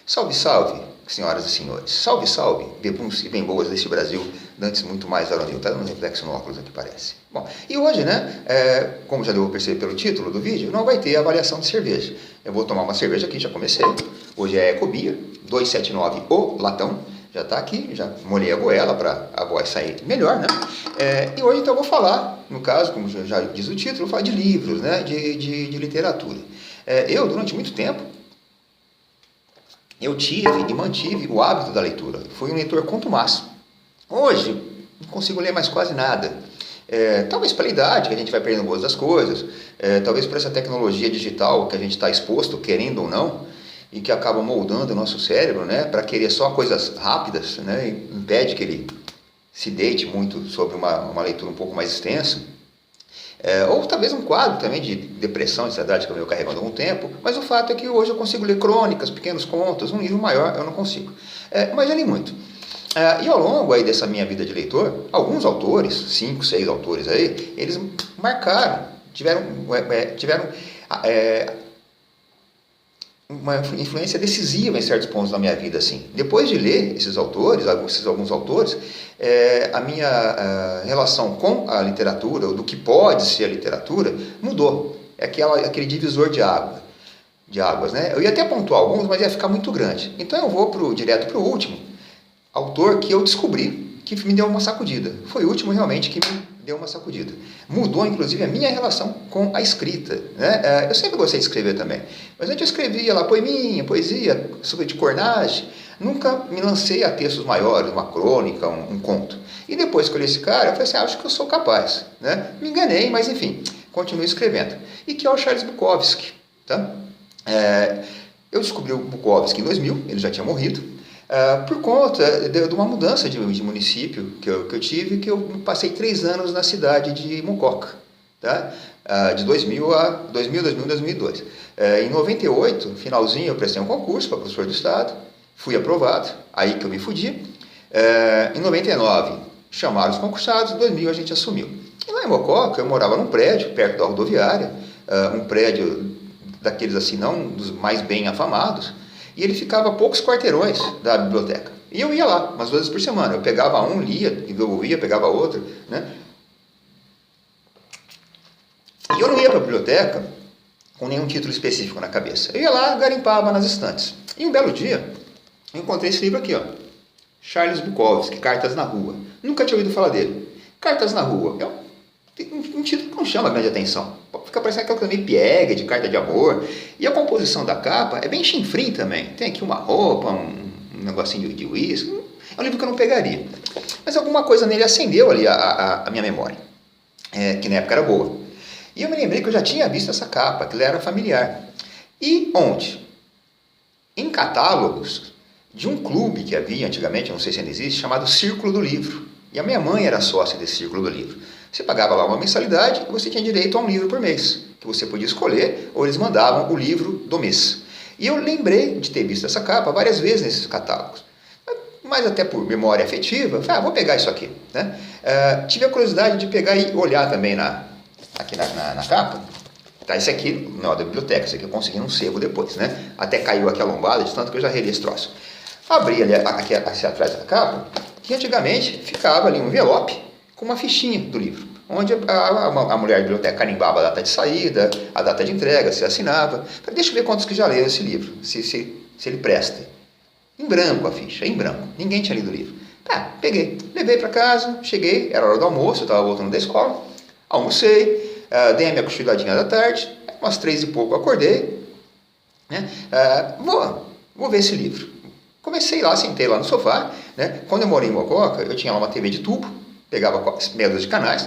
Salve, salve, senhoras e senhores. Salve, salve, bebuns e bem boas deste Brasil, dantes muito mais varonil. Tá dando reflexo no óculos aqui, parece. Bom, e hoje, né, como já deu para perceber pelo título do vídeo, não vai ter avaliação de cerveja. Eu vou tomar uma cerveja aqui, já comecei. Hoje é Ecobia, 279 o latão. Já está aqui, já molhei a goela para a voz sair melhor, né? E hoje então eu vou falar, no caso, como já diz o título, vou falar de livros, né, de literatura. Eu, durante muito tempo, eu tive e mantive o hábito da leitura. Fui um leitor contumaço. Hoje, não consigo ler mais quase nada. Talvez pela idade, que a gente vai perdendo o gosto das coisas, talvez por essa tecnologia digital que a gente está exposto, querendo ou não, e que acaba moldando o nosso cérebro, né, para querer só coisas rápidas, né, e impede que ele se deite muito sobre uma leitura um pouco mais extensa. Ou talvez um quadro também de depressão, de ansiedade que eu venho carregando há algum tempo, mas o fato é que hoje eu consigo ler crônicas, pequenos contos, um livro maior eu não consigo. Mas eu li muito. E ao longo aí dessa minha vida de leitor, alguns autores, 5, 6 autores aí, eles marcaram, tiveram uma influência decisiva em certos pontos da minha vida, assim. Depois de ler esses alguns autores, a minha relação com a literatura, ou do que pode ser a literatura, mudou. É aquele divisor de águas, né? Eu ia até pontuar alguns, mas ia ficar muito grande. Então eu vou direto para o último autor que eu descobri, que me deu uma sacudida. Foi o último realmente que me deu uma sacudida. Mudou, inclusive, a minha relação com a escrita, né? Eu sempre gostei de escrever também, mas antes eu escrevia lá poeminha, poesia, sobre de cornagem, nunca me lancei a textos maiores, uma crônica, um conto. E depois que eu li esse cara, eu falei assim, acho que eu sou capaz, né? Me enganei, mas enfim, continuo escrevendo. E que é o Charles Bukowski, tá? Eu descobri o Bukowski em 2000, ele já tinha morrido, por conta de uma mudança de município que eu tive, que eu passei 3 anos na cidade de Mucoca, tá? De 2002. Em 98, finalzinho, eu prestei um concurso para professor do estado, fui aprovado, aí que eu me fudi. Em 99, chamaram os concursados, em 2000 a gente assumiu. E lá em Mucoca, eu morava num prédio, perto da rodoviária, um prédio daqueles assim, não dos mais bem afamados, e ele ficava a poucos quarteirões da biblioteca. E eu ia lá, umas 2 vezes por semana. Eu pegava um, lia, devolvia, pegava outro, né? E eu não ia para a biblioteca com nenhum título específico na cabeça. Eu ia lá, garimpava nas estantes. E um belo dia, eu encontrei esse livro aqui, ó. Charles Bukowski, Cartas na Rua. Nunca tinha ouvido falar dele. Cartas na Rua. Um título que não chama grande atenção. Fica parecendo aquela coisa meio piegue, de carta de amor. E a composição da capa é bem chinfrim também. Tem aqui uma roupa, um negocinho de uísque. É um livro que eu não pegaria. Mas alguma coisa nele acendeu ali a minha memória. Que na época era boa. E eu me lembrei que eu já tinha visto essa capa, que ela era familiar. E onde? Em catálogos de um clube que havia antigamente, não sei se ainda existe, chamado Círculo do Livro. E a minha mãe era sócia desse Círculo do Livro. Você pagava lá uma mensalidade e você tinha direito a um livro por mês, que você podia escolher, ou eles mandavam o livro do mês. E eu lembrei de ter visto essa capa várias vezes nesses catálogos. Mas até por memória afetiva, falei, vou pegar isso aqui, né? Tive a curiosidade de pegar e olhar também aqui na capa. Tá, esse aqui não é da biblioteca, esse aqui eu consegui num sebo depois, né? Até caiu aqui a lombada, de tanto que eu já reli esse troço. Abri ali aqui atrás da capa, que antigamente ficava ali um envelope com uma fichinha do livro, onde a mulher da biblioteca carimbava a data de saída, a data de entrega, se assinava. Falei, deixa eu ver quantos que já leram esse livro, se ele presta. Em branco a ficha, em branco. Ninguém tinha lido o livro. Peguei, levei para casa, cheguei, era hora do almoço, eu estava voltando da escola, almocei, dei a minha cochiladinha da tarde, umas 3 e pouco eu acordei, né? Vou ver esse livro. Comecei lá, sentei lá no sofá, né? Quando eu morei em Mococa, eu tinha lá uma TV de tubo, pegava meia dúzia de canais,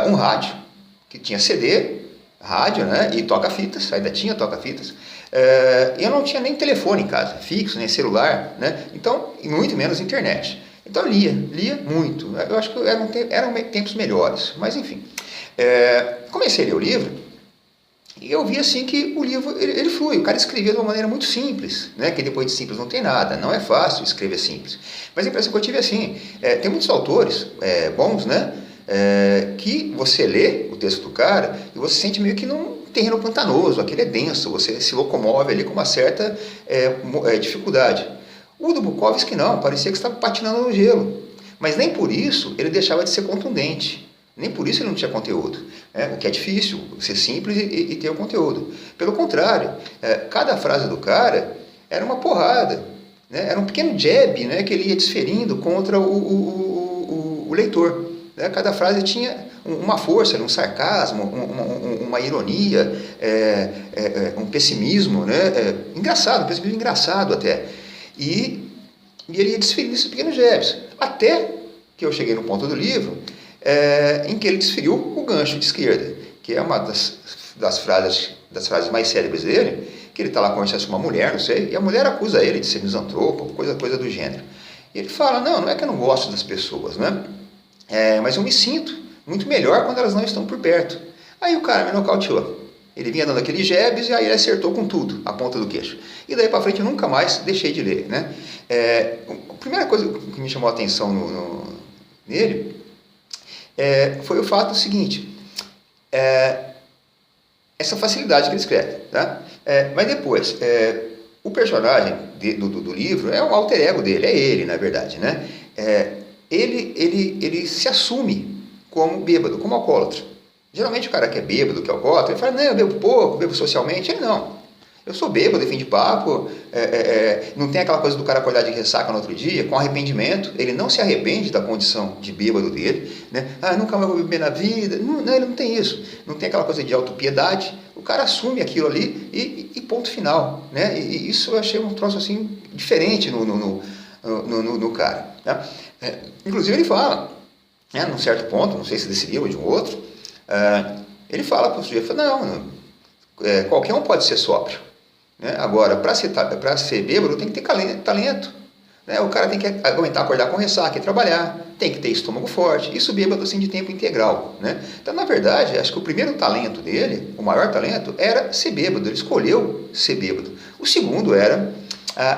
um rádio, que tinha CD, rádio, né, e toca-fitas, ainda tinha toca-fitas, eu não tinha nem telefone em casa, fixo, nem celular, né, então, e muito menos internet. Então eu lia muito, eu acho que eram tempos melhores, mas enfim. Comecei a ler o livro, e eu vi assim que o livro, ele flui, o cara escrevia de uma maneira muito simples, né? Que depois de simples não tem nada, não é fácil escrever simples. Mas a impressão que eu tive é assim, tem muitos autores bons, né? Que você lê o texto do cara e você sente meio que terreno pantanoso, aquele é denso, você se locomove ali com uma certa dificuldade. O do Bukowski não, parecia que estava patinando no gelo. Mas nem por isso ele deixava de ser contundente. Nem por isso ele não tinha conteúdo. O que é difícil, ser simples e ter o conteúdo. Pelo contrário, cada frase do cara era uma porrada. Era um pequeno jab, que ele ia desferindo contra o leitor. Cada frase tinha uma força, um sarcasmo, uma ironia, um pessimismo, engraçado, um pessimismo engraçado até. E ele ia desferindo esses pequenos jabs. Até que eu cheguei no ponto do livro em que ele desferiu o gancho de esquerda, que é uma das frases mais célebres dele, que ele está lá conversando com uma mulher, não sei, e a mulher acusa ele de ser misantropo, coisa do gênero. E ele fala, não é que eu não gosto das pessoas, mas eu me sinto muito melhor quando elas não estão por perto. Aí o cara me nocauteou. Ele vinha dando aqueles jabs e aí ele acertou com tudo, a ponta do queixo. E daí para frente eu nunca mais deixei de ler. A primeira coisa que me chamou a atenção nele foi o fato seguinte, essa facilidade que ele escreve. Mas depois, o personagem do livro é um alter ego dele, é ele, na verdade. Ele se assume como bêbado, como alcoólatra. Geralmente o cara que é bêbado, que é alcoólatra, ele fala, não, eu bebo pouco, bebo socialmente. Ele não. Eu sou bêbado, fim de papo, não tem aquela coisa do cara acordar de ressaca no outro dia, com arrependimento. Ele não se arrepende da condição de bêbado dele. Nunca mais vou beber na vida. Não, ele não tem isso. Não tem aquela coisa de autopiedade. O cara assume aquilo ali e ponto final. E isso eu achei um troço assim, diferente no cara. Inclusive ele fala, num certo ponto, não sei se desse livro ou de um outro, ele fala para o sujeito, qualquer um pode ser sóbrio. Agora, para ser bêbado tem que ter talento. O cara tem que aguentar acordar com ressaca e trabalhar, tem que ter estômago forte, isso bêbado assim de tempo integral. Então, na verdade, acho que o primeiro talento dele, o maior talento, era ser bêbado, ele escolheu ser bêbado. O segundo era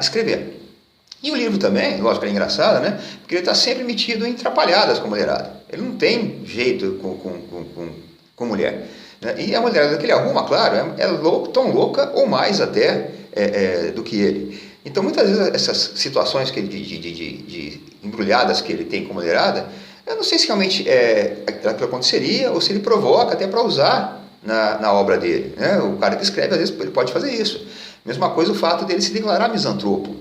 escrever. E o livro também, lógico, é engraçado, porque ele está sempre metido em atrapalhadas com a mulherada. Ele não tem jeito com mulher. E a mulherada que ele arruma, claro, é tão louca ou mais até do que ele. Então, muitas vezes, essas situações de embrulhadas que ele tem com a mulherada, eu não sei se realmente aquilo que aconteceria ou se ele provoca até para usar na obra dele. O cara que escreve, às vezes, ele pode fazer isso. Mesma coisa o fato dele se declarar misantropo.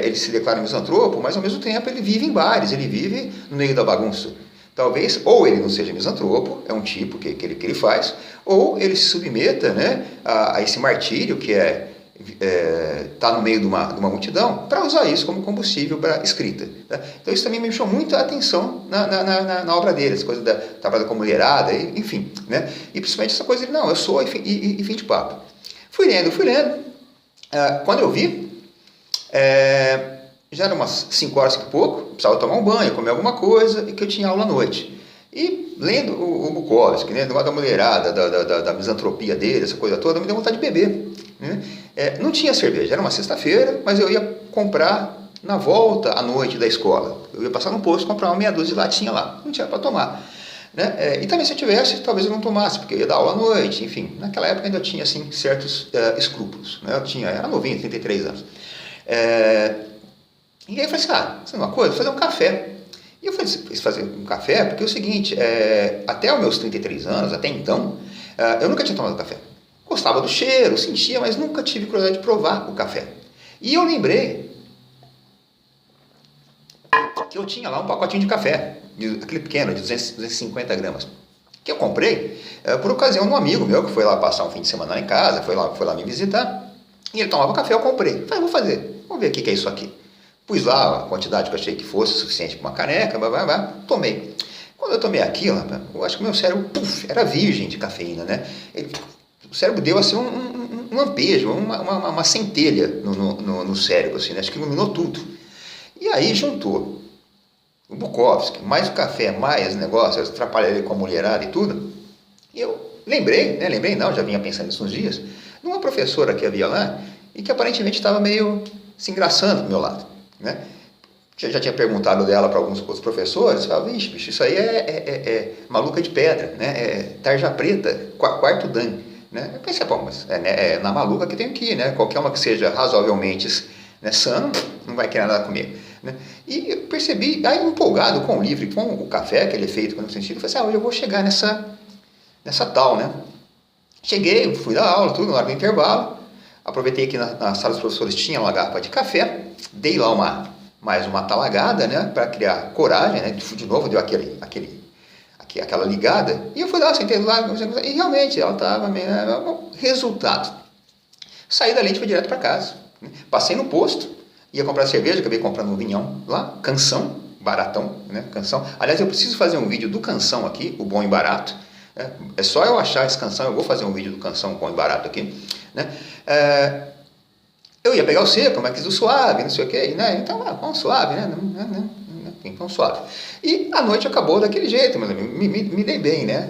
Ele se declara misantropo, mas ao mesmo tempo ele vive em bares, ele vive no meio da bagunça. Talvez, ou ele não seja misantropo, é um tipo que ele faz, ou ele se submeta a esse martírio que tá no meio de uma multidão, para usar isso como combustível para escrita. Então isso também me chamou muito a atenção na obra dele, essa coisa da trabalho com a mulherada, enfim. E principalmente essa coisa de, não, eu sou e fim de papo. Fui lendo. Quando eu vi, já eram umas 5 horas e pouco, precisava tomar um banho, comer alguma coisa, e que eu tinha aula à noite. E lendo o Bukowski, da mulherada, da misantropia dele, essa coisa toda, me deu vontade de beber. Não tinha cerveja, era uma sexta-feira, mas eu ia comprar na volta à noite da escola. Eu ia passar no posto, comprar uma meia dúzia de latinha lá, não tinha para tomar. E também se eu tivesse, talvez eu não tomasse, porque eu ia dar aula à noite, enfim. Naquela época ainda eu tinha assim, certos escrúpulos. Era novinho, 33 anos. E aí eu falei assim, sabe uma coisa? Vou fazer um café. E eu falei, fazer um café, porque é o seguinte, até os meus 33 anos, até então, eu nunca tinha tomado café. Gostava do cheiro, sentia, mas nunca tive curiosidade de provar o café. E eu lembrei que eu tinha lá um pacotinho de café, aquele pequeno, de 250 gramas, que eu comprei por ocasião de um amigo meu que foi lá passar um fim de semana lá em casa, foi lá me visitar, e ele tomava café, eu comprei. Falei, vou fazer, vamos ver o que é isso aqui. Pus lá a quantidade que eu achei que fosse suficiente para uma caneca, tomei. Quando eu tomei aquilo, eu acho que o meu cérebro era virgem de cafeína, o cérebro deu assim um lampejo, uma centelha no cérebro, assim, acho que iluminou tudo. E aí juntou o Bukowski, mais o café, mais negócio, eu atrapalhei com a mulherada e tudo. E eu lembrei não, já vinha pensando nisso uns dias, de uma professora que havia lá e que aparentemente estava meio se engraçando do meu lado. Já tinha perguntado dela para alguns outros professores, falava, bicho, isso aí é maluca de pedra, tarja preta, quarto dan. né? Eu pensei, pô, mas na maluca que tem que ir, né? Qualquer uma que seja razoavelmente, né, sano, não vai querer nada comer, né? E eu percebi, aí empolgado com o livro e com o café que ele é feito, com o sentido, eu falei assim, hoje eu vou chegar nessa tal, né? Cheguei, fui dar aula, tudo, na hora do intervalo, aproveitei que na sala dos professores tinha uma garrafa de café, dei lá mais uma talagada, né, para criar coragem, né, de novo deu aquela ligada, e eu fui lá, sentei lá, e realmente ela estava meio... Resultado, saí dali e fui direto para casa, né? Passei no posto, ia comprar cerveja, acabei comprando um vinhão lá, Canção, baratão, né, Canção. Aliás, eu preciso fazer um vídeo do Canção aqui, o bom e barato, né? É só eu achar esse Canção, eu vou fazer um vídeo do Canção bom e barato aqui, né? Eu ia pegar o seco, mas quis o suave, não sei o que, né? Então, vamos suave, né? Então, suave. E a noite acabou daquele jeito, mas me dei bem, né?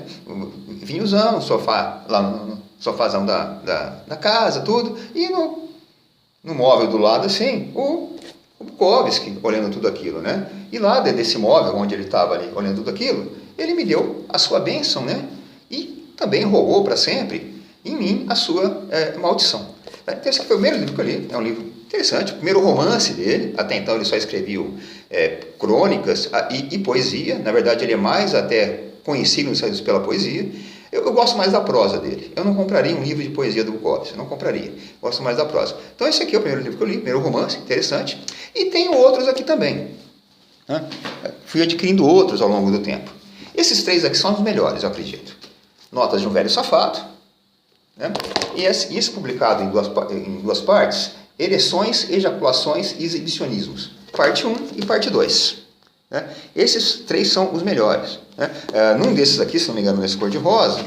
Vinhozão, sofá, lá no sofazão da casa, tudo, e no móvel do lado, assim, o Bukowski olhando tudo aquilo, né? E lá desse móvel, onde ele estava ali olhando tudo aquilo, ele me deu a sua bênção, né? E também rogou para sempre em mim a sua maldição. Então, esse foi o primeiro livro que eu li, é um livro interessante, o primeiro romance dele, até então ele só escrevia crônicas e poesia, na verdade ele é mais até conhecido nos Estados Unidos pela poesia. Eu gosto mais da prosa dele, eu não compraria um livro de poesia do Bukowski, eu não compraria, gosto mais da prosa. Então esse aqui é o primeiro livro que eu li, primeiro romance, interessante, e tenho outros aqui também, né? Fui adquirindo outros ao longo do tempo. Esses três aqui são os melhores, eu acredito. Notas de um Velho Safado, né? E esse publicado em duas partes, Ereções, Ejaculações e Exibicionismos, parte 1 e parte 2. Né? Esses três são os melhores. Né? Num desses aqui, se não me engano, nesse cor-de-rosa,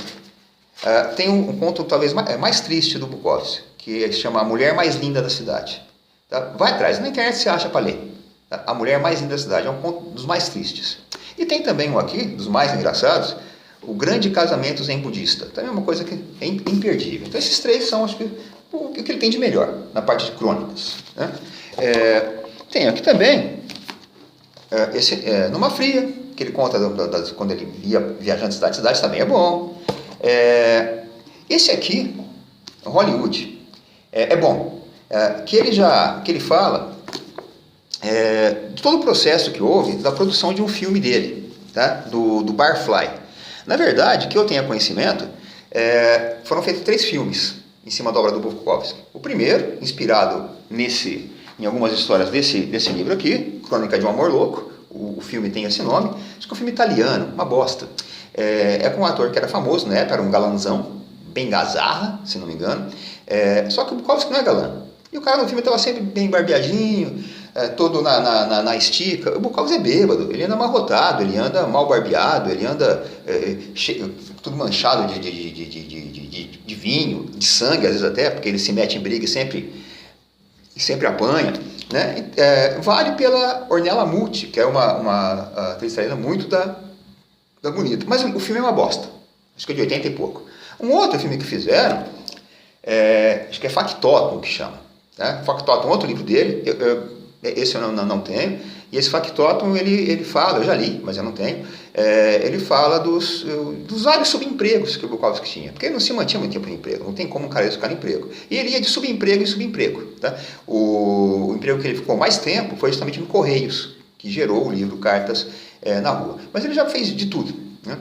tem um conto talvez mais triste do Bukowski, que se chama A Mulher Mais Linda da Cidade. Tá? Vai atrás, na internet você acha para ler. Tá? A Mulher Mais Linda da Cidade é um conto dos mais tristes. E tem também um aqui, dos mais engraçados, O Grande Casamento Zen Budista. Também é uma coisa que é imperdível. Então esses três são, acho que, o que ele tem de melhor na parte de crônicas. Né? Tem aqui também Numa Fria, que ele conta quando ele ia viajando de cidade em cidade, também é bom. Esse aqui, Hollywood, é bom. Que ele fala de todo o processo que houve da produção de um filme dele, tá? do Barfly. Na verdade, que eu tenha conhecimento, foram feitos 3 filmes em cima da obra do Bukowski. O primeiro, inspirado em algumas histórias desse livro aqui, Crônica de um Amor Louco. O filme tem esse nome. Acho que é um filme italiano, uma bosta. Com um ator que era famoso na época, era um galanzão, bem gazarra, se não me engano. Só que o Bukowski não é galã. E o cara no filme estava sempre bem barbeadinho, todo na estica. O Bukowski é bêbado, ele anda amarrotado, ele anda mal barbeado, ele anda tudo manchado de vinho, de sangue, às vezes até, porque ele se mete em briga e sempre apanha. Né? Vale pela Ornella Muti, que é uma atriz italiana muito da bonita. Mas o filme é uma bosta, acho que é de 80 e pouco. Um outro filme que fizeram, acho que é Factotum que chama. Né? Factotum, outro livro dele, esse eu não tenho. E esse Factotum, ele fala, eu já li, mas eu não tenho, ele fala dos vários subempregos que o Bukowski tinha, porque ele não se mantinha muito tempo no emprego, não tem como um cara ficar no emprego. E ele ia de subemprego em subemprego. Tá? O emprego que ele ficou mais tempo foi justamente no Correios, que gerou o livro Cartas na Rua. Mas ele já fez de tudo, né?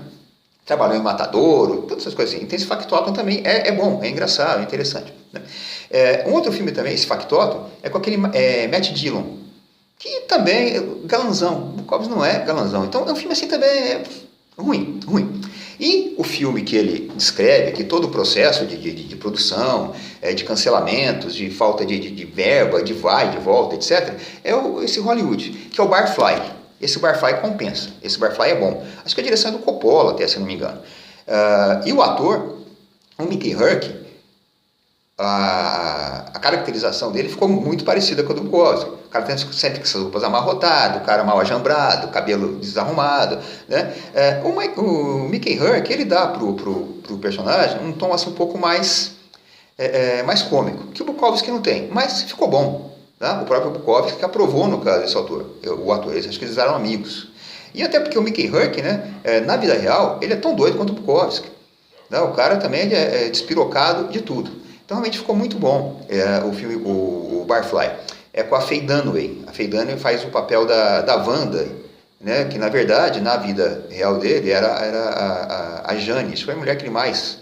Trabalhou em matadouro, todas essas coisas assim. Então esse Factotum também é bom, é engraçado, é interessante. Né? Um outro filme também, esse Factotum, é com aquele Matt Dillon, que também é galanzão. O Bukowski não é galanzão. Então é um filme assim também ruim. E o filme que ele descreve, que todo o processo de produção, de cancelamentos, de falta de verba, de vai, de volta, etc., esse Hollywood, que é o Barfly. Esse Barfly compensa, esse Barfly é bom. Acho que a direção é do Coppola, até, se não me engano. E o ator, o Mickey Rourke, a caracterização dele ficou muito parecida com a do Bukowski. O cara tem sempre com essas roupas amarrotadas, o cara mal ajambrado, cabelo desarrumado. Né? O Mickey Rourke, ele dá pro personagem um tom assim, um pouco mais cômico, que o Bukowski não tem, mas ficou bom. Tá? O próprio Bukowski que aprovou, no caso, esse autor, o ator, acho que eles eram amigos. E até porque o Mickey Rourke, né, na vida real, ele é tão doido quanto o Bukowski. O cara também é despirocado de tudo. Então realmente ficou muito bom o filme, o Barfly. É com a Faye Dunaway. A Faye Dunaway faz o papel da Wanda, né? Que na verdade, na vida real dele, era a Janice. Foi a mulher que ele mais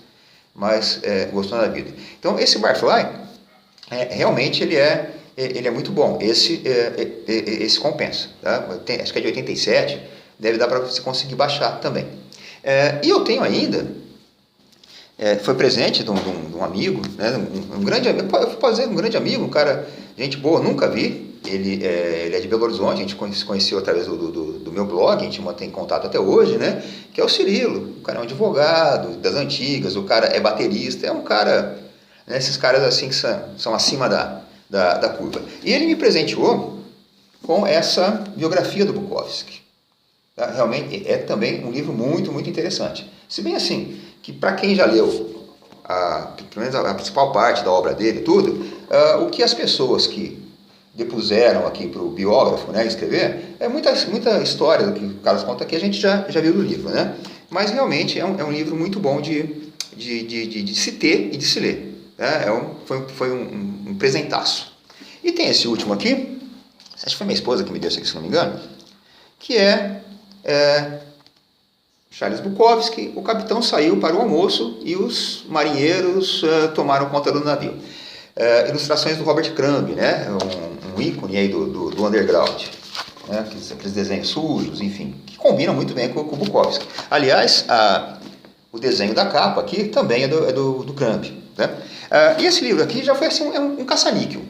gostou na vida. Então esse Barfly, realmente ele é muito bom. Esse compensa. Tá? Acho que é de 87, deve dar para você conseguir baixar também. E eu tenho ainda, foi presente de um amigo, né, um grande amigo, eu posso dizer um grande amigo, um cara, gente boa, nunca vi. Ele é de Belo Horizonte, a gente se conheceu através do meu blog, a gente mantém contato até hoje, né? Que é o Cirilo. O cara é um advogado das antigas, o cara é baterista, é um cara, né, esses caras assim que são acima da curva. E ele me presenteou com essa biografia do Bukowski. Tá? Realmente é também um livro muito, muito interessante. Se bem assim, que para quem já leu pelo menos a principal parte da obra dele, tudo, o que as pessoas que depuseram aqui para o biógrafo, né, escrever, é muita história do que o Carlos conta aqui, a gente já viu do livro, né? Mas realmente é um livro muito bom de se ter e de se ler. Né? Foi um presentaço. E tem esse último aqui, acho que foi minha esposa que me deu isso aqui, se não me engano, que é Charles Bukowski. O capitão saiu para o almoço e os marinheiros tomaram conta do navio. Ilustrações do Robert Crumb, né? Um ícone aí do underground, né? Aqueles desenhos sujos, enfim, que combinam muito bem com o Bukowski. Aliás, o desenho da capa aqui também é do Crumb, né? E esse livro aqui já foi assim, um caça-níquel,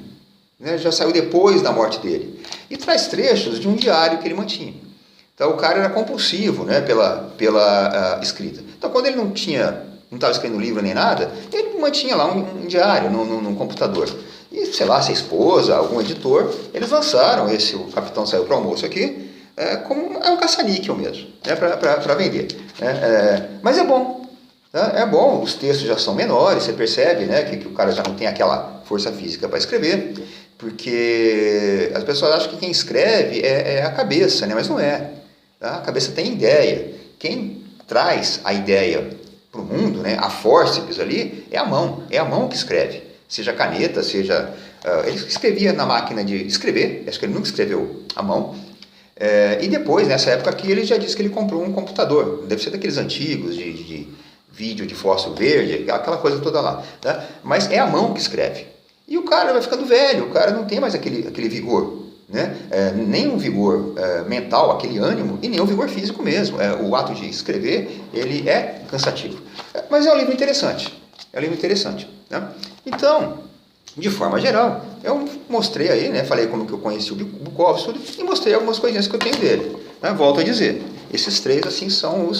né? Já saiu depois da morte dele e traz trechos de um diário que ele mantinha. Então o cara era compulsivo, né, pela escrita. Então quando ele não estava escrevendo livro nem nada, ele mantinha lá um diário num computador. E, sei lá, se a esposa, algum editor, eles lançaram o Capitão Saiu para o Almoço aqui, como um caça-níquel mesmo, né, para vender. Mas é bom. Tá? É bom, os textos já são menores, você percebe, né, que o cara já não tem aquela força física para escrever, porque as pessoas acham que quem escreve é a cabeça, né, mas não é. Tá? A cabeça tem ideia. Quem traz a ideia para o mundo, né, a fórceps ali, é a mão que escreve. Seja caneta, seja... ele escrevia na máquina de escrever, acho que ele nunca escreveu à mão. E depois, nessa época aqui, ele já disse que ele comprou um computador. Deve ser daqueles antigos, de vídeo de fósforo verde, aquela coisa toda lá. Tá? Mas é a mão que escreve. E o cara vai ficando velho, o cara não tem mais aquele vigor. Né? Nem um vigor mental, aquele ânimo, e nem um vigor físico mesmo. O ato de escrever, ele é cansativo. Mas é um livro interessante. Né? Então, de forma geral, eu mostrei aí, né, falei como que eu conheci o Bukowski e mostrei algumas coisinhas que eu tenho dele. Né? Volto a dizer, esses três assim são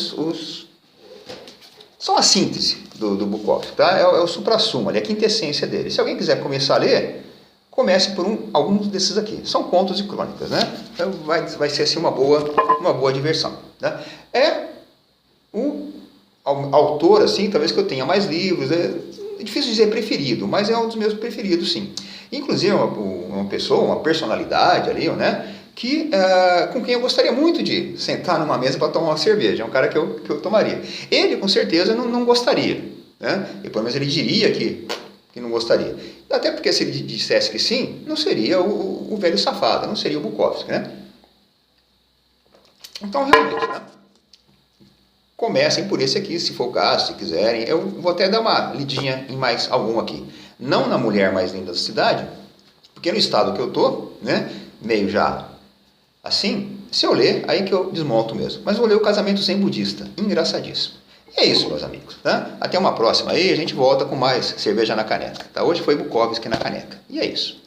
são a síntese do Bukowski. Tá? É o suprassumo, é a quintessência dele. Se alguém quiser começar a ler, comece por alguns desses aqui. São contos e crônicas, né? Então vai ser assim uma boa diversão. Né? O autor, assim, talvez que eu tenha mais livros, é difícil dizer preferido, mas é um dos meus preferidos, sim. Inclusive uma pessoa, uma personalidade ali, né? Com quem eu gostaria muito de sentar numa mesa para tomar uma cerveja. É um cara que eu tomaria. Ele, com certeza, não gostaria. Né? E pelo menos ele diria que não gostaria. Até porque se ele dissesse que sim, não seria o velho safado, não seria o Bukowski, né? Então, realmente, né? Comecem por esse aqui, se for o caso, se quiserem. Eu vou até dar uma lidinha em mais algum aqui. Não na Mulher Mais Linda da Cidade, porque no estado que eu tô, né, meio já assim, se eu ler, aí que eu desmonto mesmo. Mas vou ler o Casamento Zen Budista, engraçadíssimo. E é isso, meus amigos. Tá? Até uma próxima aí, a gente volta com mais cerveja na caneca. Tá? Hoje foi Bukowski na caneca. E é isso.